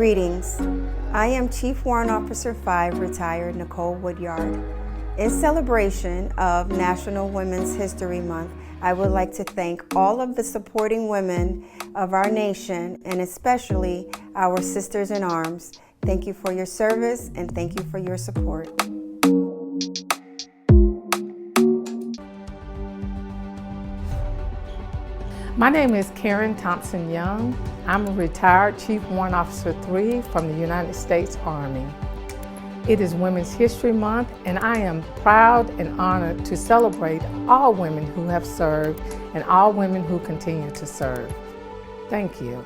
Greetings. I am Chief Warrant Officer 5, retired Nicole Woodyard. In celebration of National Women's History Month, I would like to thank all of the supporting women of our nation, and especially our sisters in arms. Thank you for your service and thank you for your support. My name is Karen Thompson Young. I'm a retired Chief Warrant Officer 3 from the United States Army. It is Women's History Month, and I am proud and honored to celebrate all women who have served and all women who continue to serve. Thank you.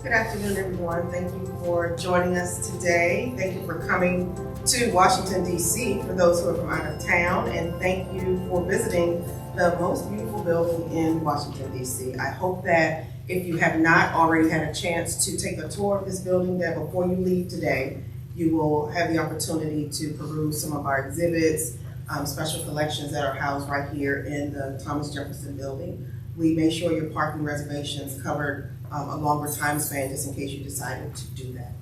Good afternoon, everyone. Thank you for joining us today. Thank you for coming to Washington, D.C. for those who are from out of town, and thank you for visiting the most beautiful building in Washington, D.C. I hope that if you have not already had a chance to take a tour of this building, that before you leave today, you will have the opportunity to peruse some of our exhibits, special collections that are housed right here in the Thomas Jefferson Building. We made sure your parking reservations covered a longer time span just in case you decided to do that.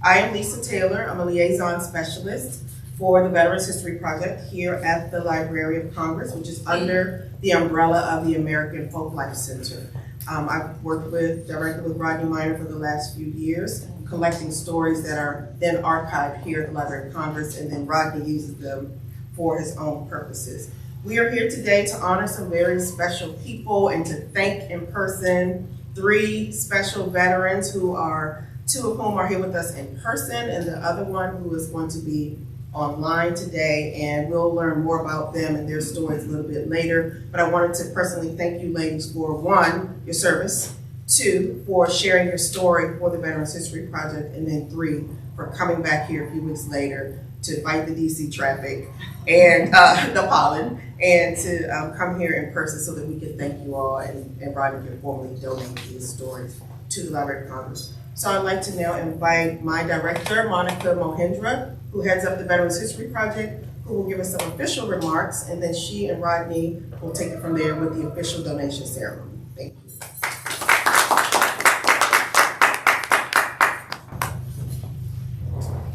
I am Lisa Taylor. I'm a liaison specialist for the Veterans History Project here at the Library of Congress, which is under the umbrella of the American Folklife Center. I've worked directly with Rodney Miner for the last few years, collecting stories that are then archived here at the Library of Congress, and then Rodney uses them for his own purposes. We are here today to honor some very special people and to thank in person 3 special veterans who are, 2 of whom are here with us in person, and the other one who is going to be online today, and we'll learn more about them and their stories a little bit later. But I wanted to personally thank you ladies for 1, your service, 2, for sharing your story for the Veterans History Project, and then 3, for coming back here a few weeks later to fight the DC traffic and the pollen, and to come here in person so that we can thank you all, and Rodney can formally donate these stories to the Library of Congress. So I'd like to now invite my director, Monica Mohindra, who heads up the Veterans History Project, who will give us some official remarks, and then she and Rodney will take it from there with the official donation ceremony. Thank you.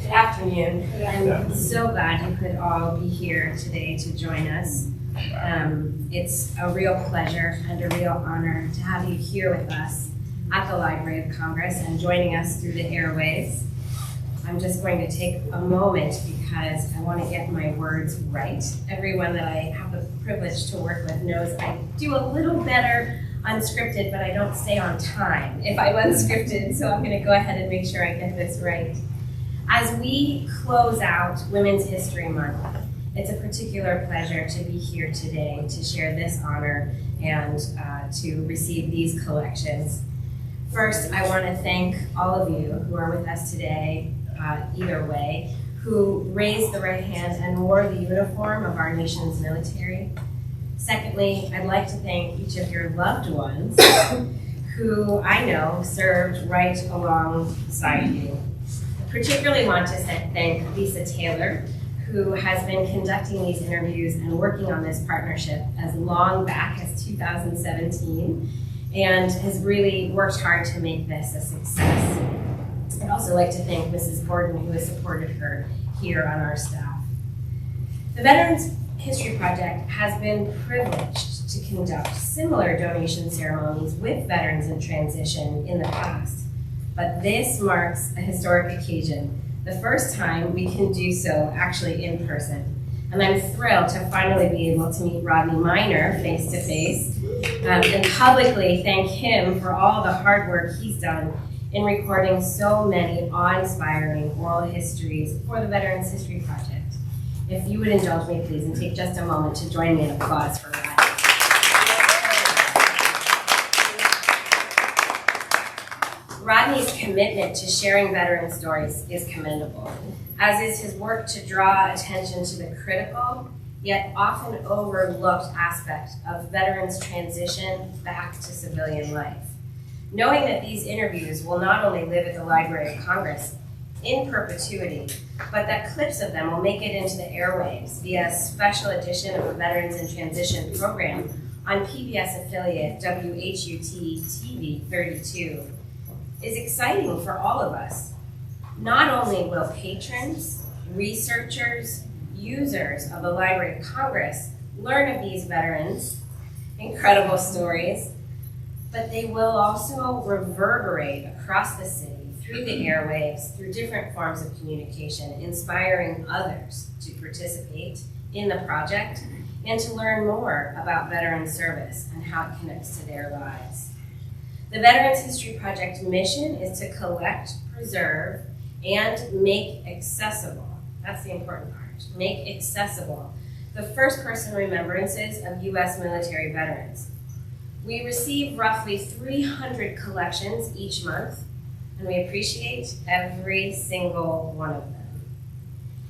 Good afternoon. I'm so glad you could all be here today to join us. It's a real pleasure and a real honor to have you here with us at the Library of Congress and joining us through the airwaves. I'm just going to take a moment because I want to get my words right. Everyone that I have the privilege to work with knows I do a little better unscripted, but I don't stay on time if I'm unscripted, so I'm going to go ahead and make sure I get this right. As we close out Women's History Month, it's a particular pleasure to be here today to share this honor and to receive these collections. First, I want to thank all of you who are with us today, either way, who raised the right hand and wore the uniform of our nation's military. Secondly, I'd like to thank each of your loved ones who I know served right alongside you. I particularly want to thank Lisa Taylor, who has been conducting these interviews and working on this partnership as long back as 2017, and has really worked hard to make this a success. I'd also like to thank Mrs. Gordon, who has supported her here on our staff. The Veterans History Project has been privileged to conduct similar donation ceremonies with veterans in transition in the past, but this marks a historic occasion, the first time we can do so actually in person. And I'm thrilled to finally be able to meet Rodney Miner face to face and publicly thank him for all the hard work he's done in recording so many awe-inspiring oral histories for the Veterans History Project. If you would indulge me, please, and take just a moment to join me in applause for Rodney. Rodney's commitment to sharing veteran stories is commendable, as is his work to draw attention to the critical, yet often overlooked aspect of veterans' transition back to civilian life. Knowing that these interviews will not only live at the Library of Congress in perpetuity, but that clips of them will make it into the airwaves via a special edition of the Veterans in Transition program on PBS affiliate WHUT TV 32 is exciting for all of us. Not only will patrons, researchers, users of the Library of Congress learn of these veterans' incredible stories, but they will also reverberate across the city, through the airwaves, through different forms of communication, inspiring others to participate in the project and to learn more about veteran service and how it connects to their lives. The Veterans History Project mission is to collect, preserve, and make accessible, that's the important part, make accessible the first-person remembrances of U.S. military veterans. We receive roughly 300 collections each month, and we appreciate every single one of them.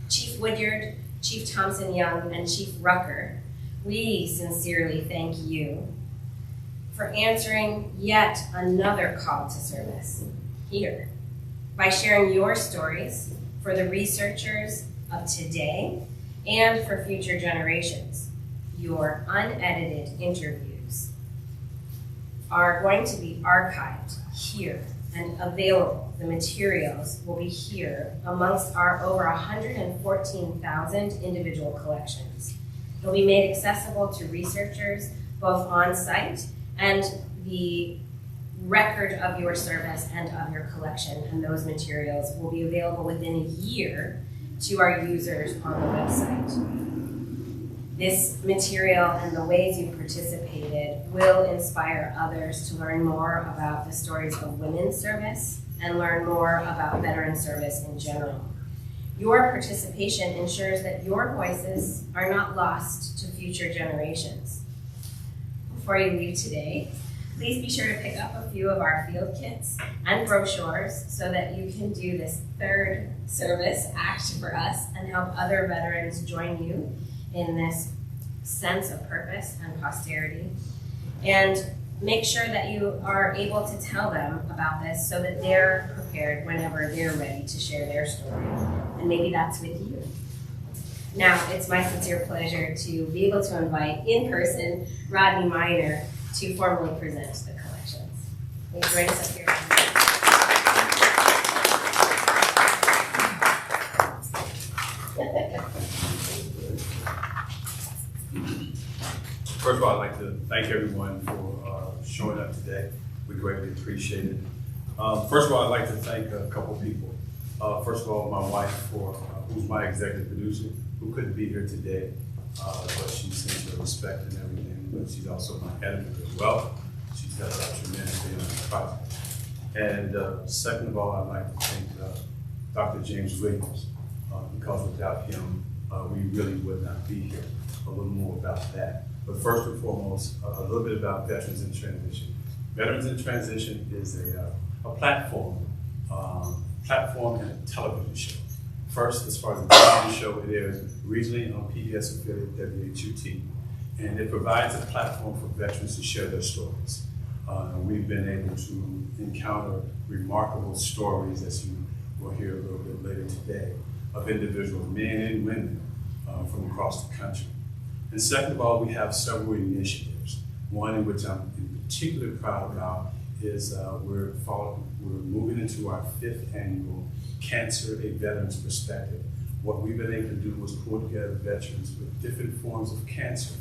Chief Woodyard, Chief Thompson Young, and Chief Rucker, we sincerely thank you for answering yet another call to service here by sharing your stories for the researchers of today and for future generations. Your unedited interviews are going to be archived here and available. The materials will be here amongst our over 114,000 individual collections. They'll be made accessible to researchers both on site, and the record of your service and of your collection and those materials will be available within a year to our users on the website. This material and the ways you participated will inspire others to learn more about the stories of women's service and learn more about veteran service in general. Your participation ensures that your voices are not lost to future generations. Before you leave today, please be sure to pick up a few of our field kits and brochures so that you can do this third service act for us and help other veterans join you in this sense of purpose and posterity. And make sure that you are able to tell them about this so that they're prepared whenever they're ready to share their story. And maybe that's with you. Now, it's my sincere pleasure to be able to invite in person Rodney Miner to formally present the collections. Will you join us up here? First of all, I'd like to thank everyone for showing up today. We greatly appreciate it. First of all, I'd like to thank a couple people. First of all, my wife, who's my executive producer, who couldn't be here today, but she sends her respect and everything. But she's also my editor as well. She's helped out tremendously on the project. And second of all, I'd like to thank Dr. James Williams, because without him, we really would not be here. A little more about that. But first and foremost, a little bit about Veterans in Transition. Veterans in Transition is a platform and a television show. First, as far as the television show, it airs regionally on PBS affiliate WHUT, and it provides a platform for veterans to share their stories. We've been able to encounter remarkable stories, as you will hear a little bit later today, of individuals, men and women, from across the country. And second of all, we have several initiatives. One in which I'm particularly proud about is we're moving into our 5th annual Cancer, a Veteran's Perspective. What we've been able to do was pull together veterans with different forms of cancer.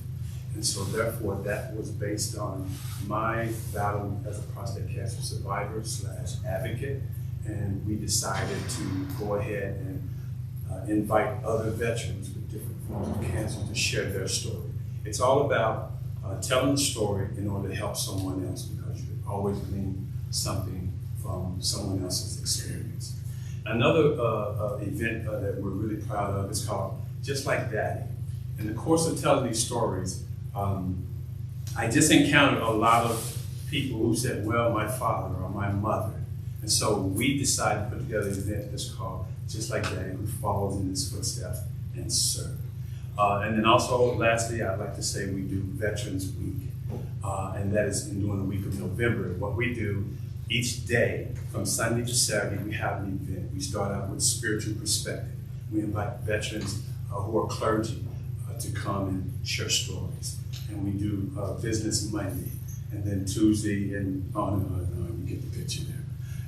And so therefore, that was based on my battle as a prostate cancer survivor / advocate. And we decided to go ahead and invite other veterans with different forms of cancer to share their story. It's all about telling the story in order to help someone else, because you always glean something from someone else's experience. Another event that we're really proud of is called Just Like Daddy. In the course of telling these stories, I just encountered a lot of people who said, well, my father or my mother. And so we decided to put together an event that's called Just Like Daddy, who follows in his footsteps and serve. And then also, lastly, I'd like to say we do Veterans Week, and that is during the week of November. What we do each day, from Sunday to Saturday, we have an event. We start out with spiritual perspective. We invite veterans who are clergy to come and share stories. and we do Business Monday, and then Tuesday, and on and on and on. You get the picture there.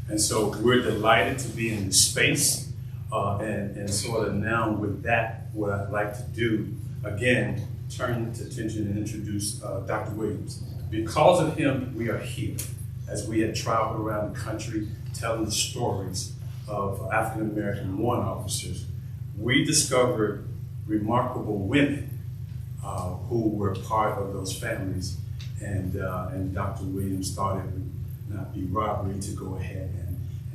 And so we're delighted to be in the space, and sort of now with that, what I'd like to do, again, turn attention and introduce Dr. Williams. Because of him, we are here, as we had traveled around the country telling the stories of African-American warrant officers. We discovered remarkable women who were part of those families, and Dr. Williams thought it would not be robbery to go ahead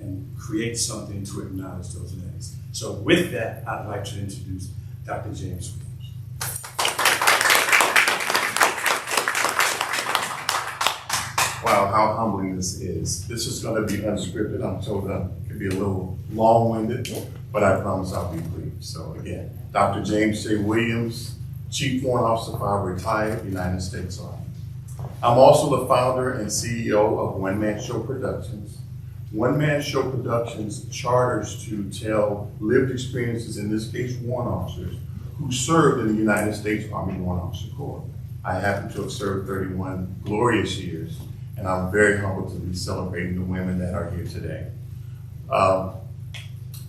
and create something to acknowledge those names. So with that, I'd like to introduce Dr. James Williams. Wow, how humbling this is. This is going to be unscripted. I'm told it could be a little long-winded, but I promise I'll be brief. So again, Dr. James J. Williams, Chief Warrant Officer 5, retired United States Army. I'm also the founder and CEO of One Man Show Productions. One Man Show Productions charters to tell lived experiences, in this case warrant officers, who served in the United States Army Warrant Officer Corps. I happen to have served 31 glorious years, and I'm very humbled to be celebrating the women that are here today. A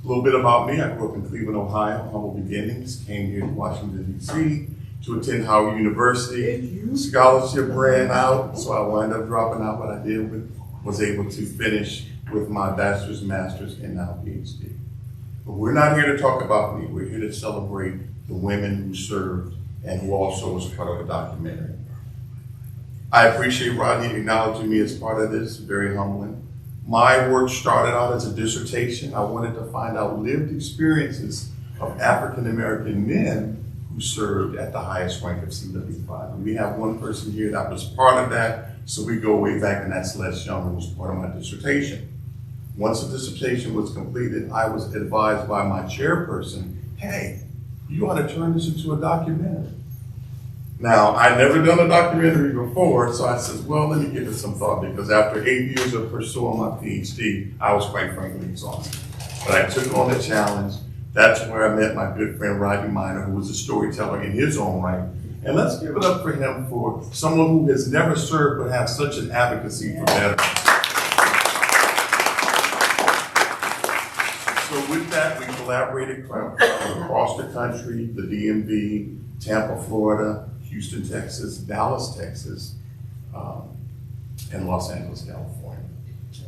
little bit about me. I grew up in Cleveland, Ohio, humble beginnings, came here to Washington, D.C. to attend Howard University. Scholarship ran out, so I wound up dropping out, but I was able to finish with my bachelor's, master's, and now PhD. But we're not here to talk about me. We're here to celebrate the women who served and who also was part of the documentary. I appreciate Rodney acknowledging me as part of this, very humbling. My work started out as a dissertation. I wanted to find out lived experiences of African-American men who served at the highest rank of CW5. And we have one person here that was part of that, so we go way back, and that's Les Young, who was part of my dissertation. Once the dissertation was completed, I was advised by my chairperson, hey, you ought to turn this into a documentary. Now, I'd never done a documentary before, so I said, well, let me give it some thought, because after 8 years of pursuing my PhD, I was quite frankly exhausted. But I took on the challenge. That's where I met my good friend Rodney Minor, who was a storyteller in his own right. And let's give it up for him, for someone who has never served but has such an advocacy for veterans. So with that, we collaborated across the country, the DMV, Tampa, Florida, Houston, Texas, Dallas, Texas, and Los Angeles, California.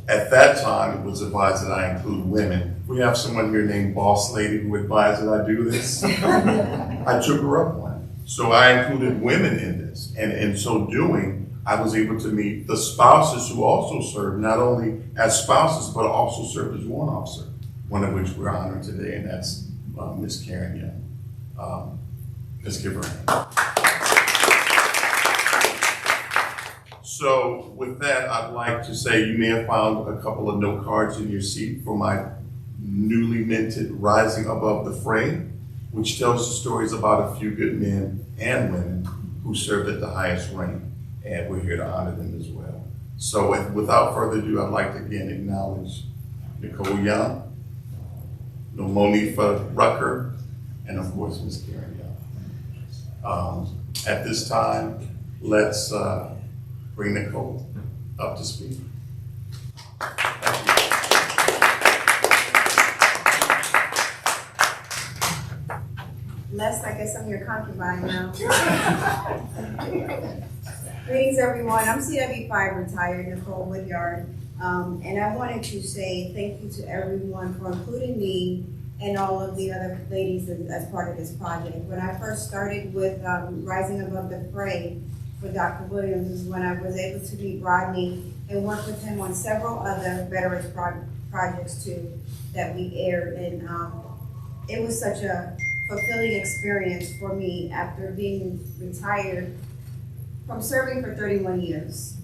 At that time, it was advised that I include women. We have someone here named Boss Lady who advised that I do this. I took her up on it. So I included women in this. And in so doing, I was able to meet the spouses who also served, not only as spouses, but also served as warrant officer, one of which we're honoring today, and that's Ms. Karen Young. Let's give her a hand. So with that, I'd like to say you may have found a couple of note cards in your seat for my newly minted Rising Above the Fray, which tells the stories about a few good men and women who served at the highest rank, and we're here to honor them as well. So without further ado, I'd like to again acknowledge Nicole Young, Monifa Rucker, and of course, Ms. Karen Young. At this time, let's bring Nicole up to speed. Les, I guess I'm your concubine now. Greetings, everyone. I'm CW5 retired Nicole Woodyard, and I wanted to say thank you to everyone for including me and all of the other ladies as part of this project. When I first started with Rising Above the Fray for Dr. Williams is when I was able to meet Rodney and work with him on several other veterans projects too that we aired, and it was such a fulfilling experience for me after being retired from serving for 31 years.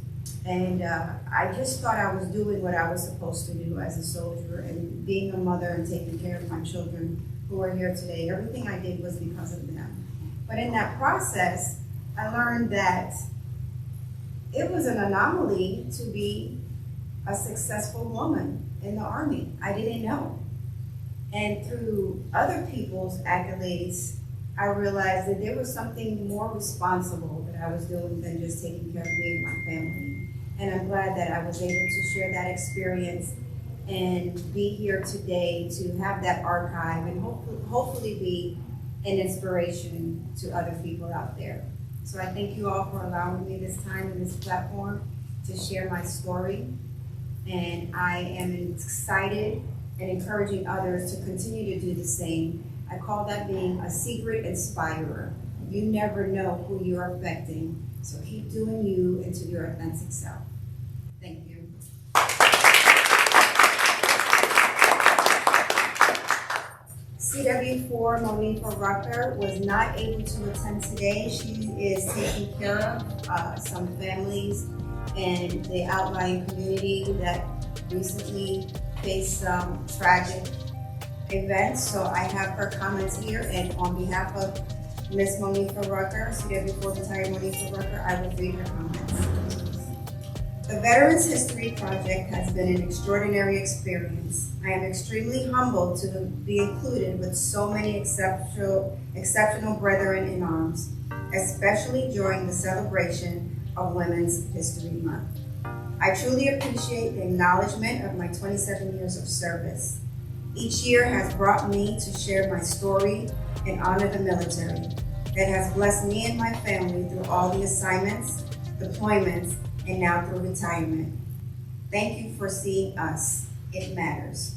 And I just thought I was doing what I was supposed to do as a soldier, and being a mother and taking care of my children who are here today. Everything I did was because of them. But in that process, I learned that it was an anomaly to be a successful woman in the Army. I didn't know. And through other people's accolades, I realized that there was something more responsible that I was doing than just taking care of me and my family. And I'm glad that I was able to share that experience and be here today to have that archive and hopefully be an inspiration to other people out there. So I thank you all for allowing me this time and this platform to share my story. And I am excited and encouraging others to continue to do the same. I call that being a secret inspirer. You never know who you're affecting, so keep doing you into your authentic self. Thank you. CW4 Monifa Rucker was not able to attend today. She is taking care of some families in the outlying community that recently faced some tragic events. So I have her comments here, and on behalf of Ms. Monifa Rucker, CW4 retired Monifa Rucker, I will read her comments. The Veterans History Project has been an extraordinary experience. I am extremely humbled to be included with so many exceptional brethren in arms, especially during the celebration of Women's History Month. I truly appreciate the acknowledgement of my 27 years of service. Each year has brought me to share my story and honor the military that has blessed me and my family through all the assignments, deployments, and now through retirement. Thank you for seeing us. It matters.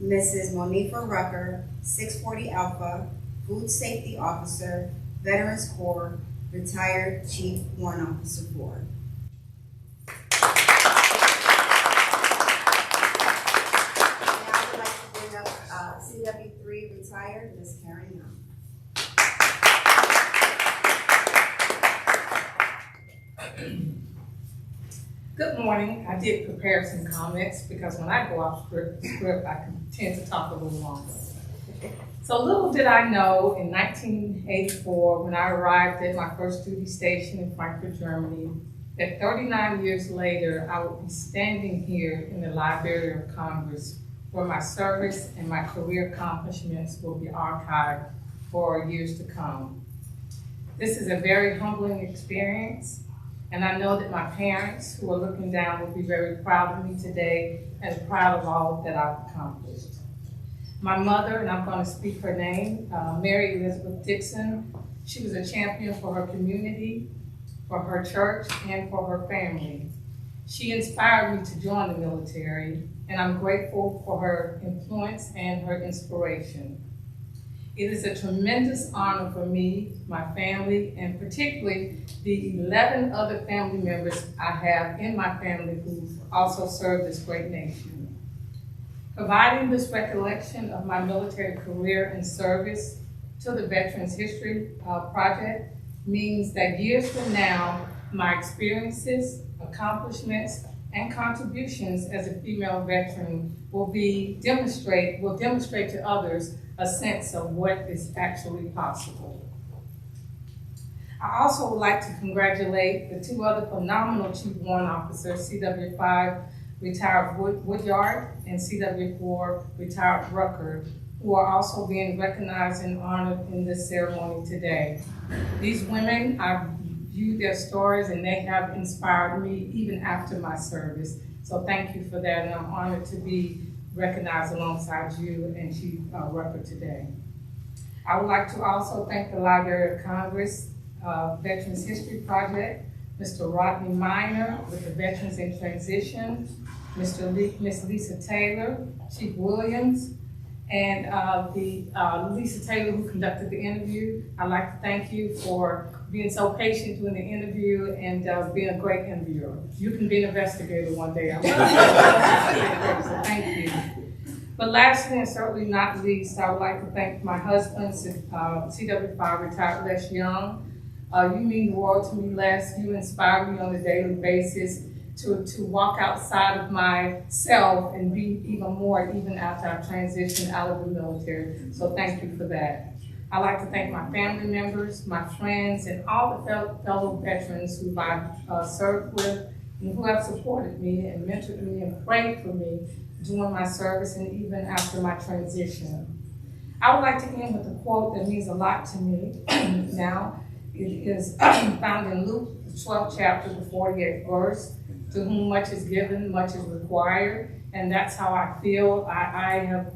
Mrs. Monifa Rucker, 640 Alpha, Food Safety Officer, Veterans Corps, retired Chief Warrant Officer 4. Now I would like to bring up CW3 retired Ms. Karen Young. Good morning. I did prepare some comments because when I go off script, I can tend to talk a little longer. So little did I know in 1984, when I arrived at my first duty station in Frankfurt, Germany, that 39 years later, I would be standing here in the Library of Congress where my service and my career accomplishments will be archived for years to come. This is a very humbling experience, and I know that my parents who are looking down will be very proud of me today and proud of all that I've accomplished. My mother, and I'm going to speak her name, Mary Elizabeth Dixon, she was a champion for her community, for her church, and for her family. She inspired me to join the military, and I'm grateful for her influence and her inspiration. It is a tremendous honor for me, my family, and particularly the 11 other family members I have in my family who also serve this great nation. Providing this recollection of my military career and service to the Veterans History Project means that years from now, my experiences, accomplishments, and contributions as a female veteran will demonstrate to others a sense of what is actually possible. I also would like to congratulate the two other phenomenal Chief Warrant Officers, CW5 retired Woodyard and CW4 retired Rucker, who are also being recognized and honored in this ceremony today. These women, I've viewed their stories and they have inspired me even after my service. So thank you for that, and I'm honored to be recognized alongside you and Chief Rucker today. I would like to also thank the Library of Congress Veterans History Project, Mr. Rodney Miner with the Veterans in Transition, Miss Lisa Taylor, Chief Williams, and Lisa Taylor who conducted the interview. I'd like to thank you for being so patient during the interview and being a great interviewer. You can be an investigator one day. So thank you. But lastly, and certainly not least, I would like to thank my husband, CW5 retired Les Young. You mean the world to me, Les. You inspire me on a daily basis to walk outside of myself and be even more even after I transitioned out of the military. So thank you for that. I'd like to thank my family members, my friends, and all the fellow veterans who I've served with and who have supported me and mentored me and prayed for me during my service and even after my transition. I would like to end with a quote that means a lot to me now. It is found in Luke, the 12th chapter, the 48th verse. To whom much is given, much is required. And that's how I feel. I have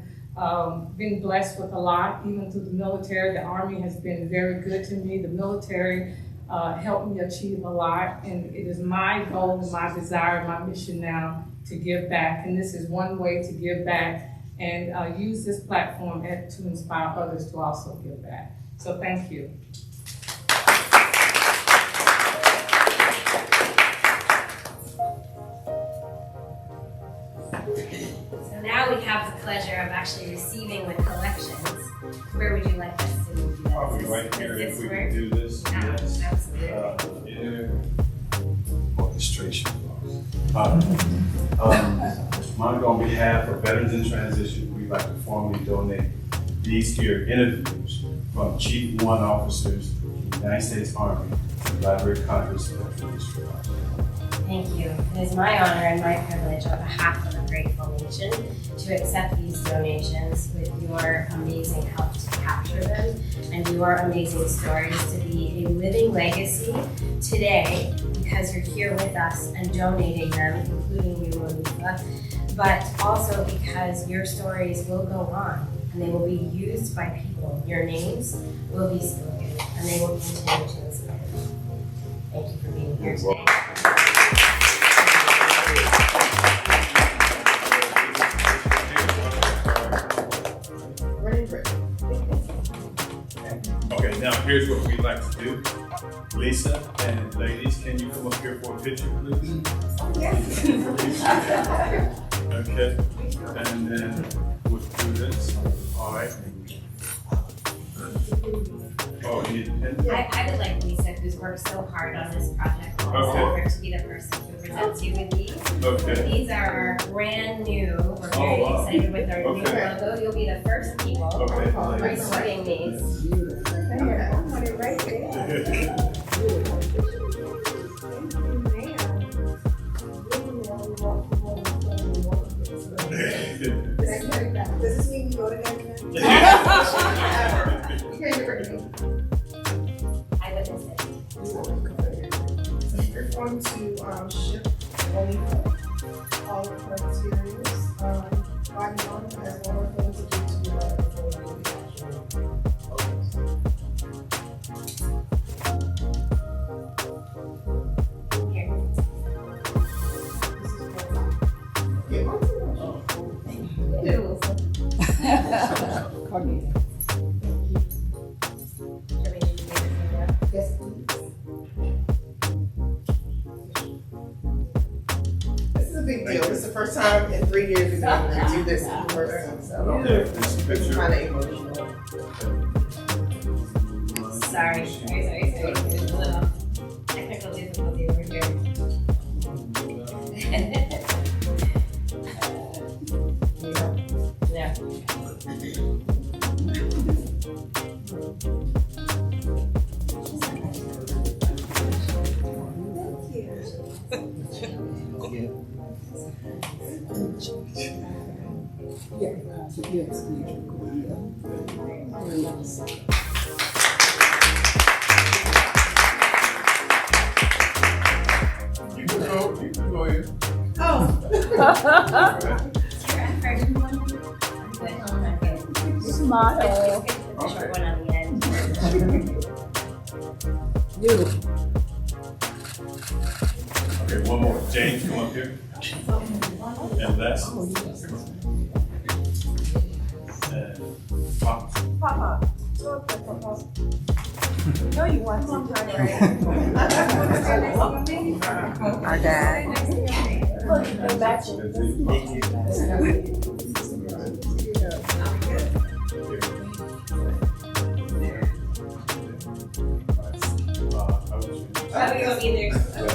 been blessed with a lot, even through the military. The Army has been very good to me. The military helped me achieve a lot. And it is my goal and my desire, my mission now to give back. And this is one way to give back and use this platform to inspire others to also give back. So thank you. So now we have the pleasure of actually receiving the collections. Where would you like us to do that? Probably right here, if we can do this. Yes. Absolutely. Yeah. Orchestration. Mine on behalf of Veterans in Transition, we'd like to formally donate these here interviews from Chief Warrant Officers in the United States Army to the Library of Congress Veteran History Project. Thank you. It is my honor and my privilege on behalf of the grateful nation to accept these donations with your amazing help to capture them and your amazing stories to be a living legacy today because you're here with us and donating them, including you, Melissa, but also because your stories will go on and they will be used by people. Your names will be spoken and they will continue to inspire. Thank you for being here today. Okay, now here's what we'd like to do. Lisa and ladies, can you come up here for a picture, please? Okay, and then we'll do this. All right. Oh, you need a pen? I would like Lisa, who's worked so hard on this project, also Okay. her to be the person who presents you with these. Okay. These are our brand new. We're very wow. excited with our new Okay. logo. You'll be the first people Okay. receiving these. Does this mean you go to them? I witnessed it. You're going to ship only all of her materials by month as well as going to do Here. Yes, please. This is a big deal. This is the first time in 3 years we've been able to do this in person, so Okay, this is a it's picture. kind of emotional. Sorry. There's a little technical difficulty over here. Yeah. You can go ahead. Oh. Smile. The short one on the end. Okay, one more. James, come up here. And Les. And Pop. Papa. Papa. No, you want some time, right? Our dad.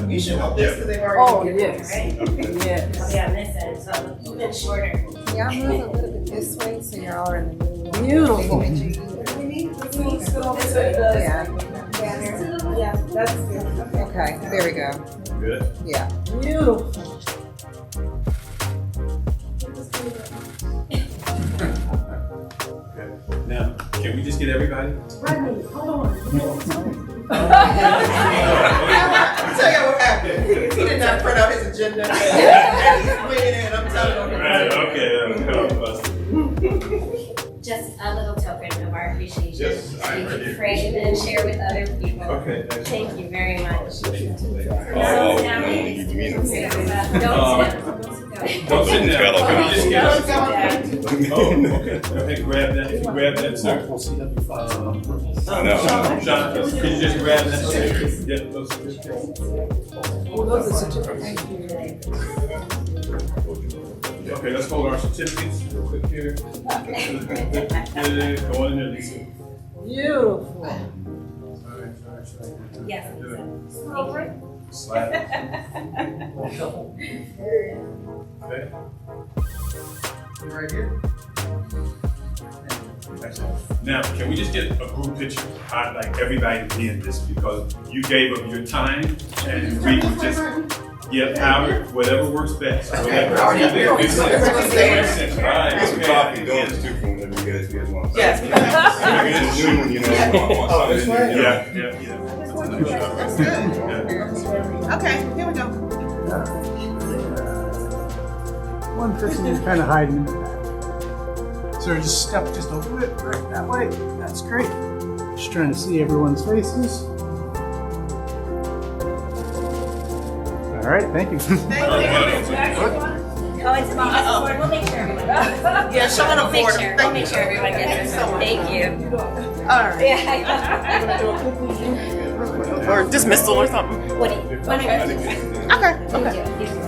You should want this because they've already. Right? Yes. I'll be on this end, so it'll look even shorter. Y'all move a little bit this way so you're all in the middle. Beautiful. Yeah. Yeah, that's good. Okay, there we go. Good. Yeah. Okay. Now, Can we just get everybody? Rodney, hold on. I'll tell you what happened. He did not print out his agenda. And he's winging it, I'm telling him. Right, okay. Just a little token of our appreciation. Yes, I We really can pray and share with other people. Okay, excellent. Thank you very much. Oh, don't sit down. Can we just get Oh, okay. Go ahead, grab that. If you grab that, sir. Sean, can you just grab that? Yeah, those Okay, let's hold our certificates real quick here. Go on in there, Lisa. Beautiful. Yes, Lisa. Slide. Okay. Right here. Excellent. Now, can we just get a group picture? I'd like everybody to be in this because you gave up your time and we would just, whatever works best. Whatever. All right. Makes sense. Makes sense. All right. Get some coffee donuts too from whenever you guys want. Yes. It's noon, you know. Oh, this way? Yeah. That's good. Okay, here we go. One person is kind of hiding in the back. So just step just a little bit right that way. That's great. Just trying to see everyone's faces. All right, thank you. Oh, it's about we'll make sure everyone gets this. Yeah, Sean will We'll forward make them. sure, we'll make sure everyone gets this. Thank you. All right. Yeah. Or dismissal or something. What do you?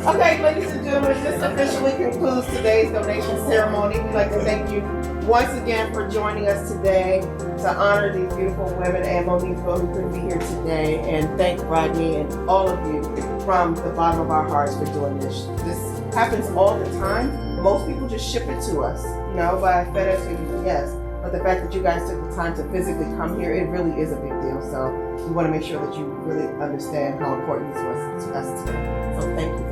Okay, ladies and gentlemen, this officially concludes today's donation ceremony. We'd like to thank you once again for joining us today to honor these beautiful women and Monique who couldn't be here today, and thank Rodney and all of you from the bottom of our hearts for doing this. This happens all the time. Most people just ship it to us, by FedEx or UPS. But the fact that you guys took the time to physically come here, it really is a big deal. So we want to make sure that you really understand how important this was to us today. So thank you.